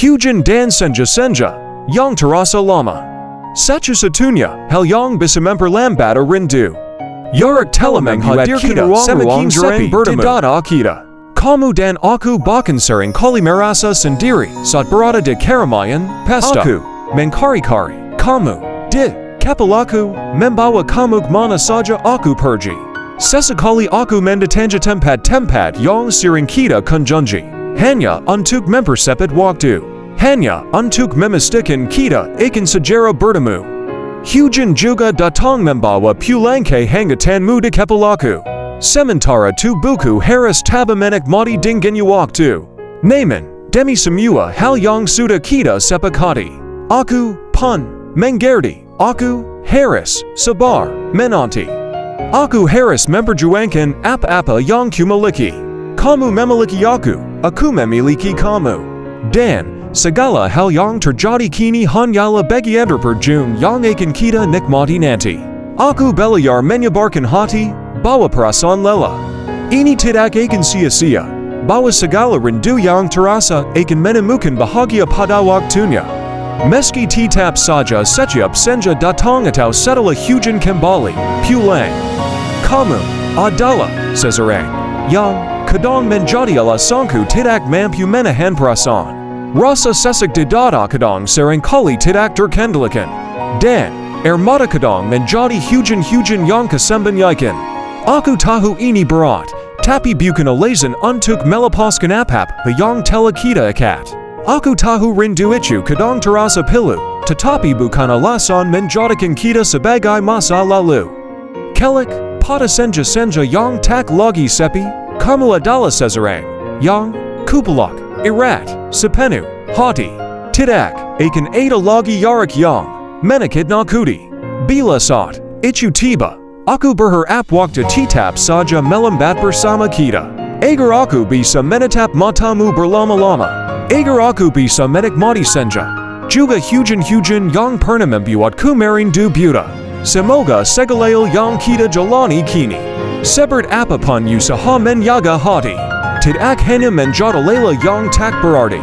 Hujan dan senja senja, yang terasa lama. Sacha satunya, hal yang bisamemper lambada rindu. Yarak telemeng hadir kita semakin sepi didada kita. Kamu dan aku bahkan sering kali merasa sendiri saat berada di keramaian pesta. Aku mengkari-kari kamu di kepalaku membawa kamu kemana saja aku pergi. Sesekali aku mendatangi tempat-tempat yang sering kita kunjungi. Hanya untuk mempersepit waktu. Hanya untuk memastikan kita akan segera bertemu. Hujan juga datang membawa pulangkai hanggatanmu di kepalaku. Sementara tubuhku harus tabah menikmati dengannya waktu. Namun, demi semua hal yang sudah kita sepakati, aku pun mengerti. Aku harus sabar menanti. Aku harus memperjuangkan apa-apa yang kumiliki. Kamu memiliki aku memiliki kamu. Dan segala hal yang terjadi kini hanyalah bagian terperjun yang akan kita nikmati nanti. Aku belajar menyebarkan hati, bawa perasaan lelah. Ini tidak akan sia-sia. Bawa segala rindu yang terasa akan menemukan bahagia pada waktunya. Meski tetap saja setiap senja datang atau setelah hujan kembali pulang. Kamu adalah seseorang yang kadang menjadi alasanku tidak mampu menahan perasaan. Rasa sesak di dada kadang seringkali tidak terkendalikan. Dan air mata kadang menjadi hujan-hujan yang kesembunyikan. Aku tahu ini berat, tapi bukan alasan untuk melepaskan apa-apa yang telah kita ikat. Aku tahu rindu itu kadang terasa pilu, tetapi bukan alasan menjadikan kita sebagai masa lalu. Kelak, pada senja-senja yang tak lagi sepi, kamu adalah seseorang yang kupelak, erat, sepenuh hati. Tidak akan ada lagi jarak yang menakut-nakuti. Bila saat itu tiba, aku berharap waktu tetap saja melambat bersama kita. Agar aku bisa menatap matamu berlama-lama. Agar aku bisa menikmati senja. Juga hujan-hujan yang pernah membuatku merindu buta. Semoga segala yang kita jalani kini. Seperti apapun usaha menjaga hati. Tidak hanya menjadi lelah yang tak berarti.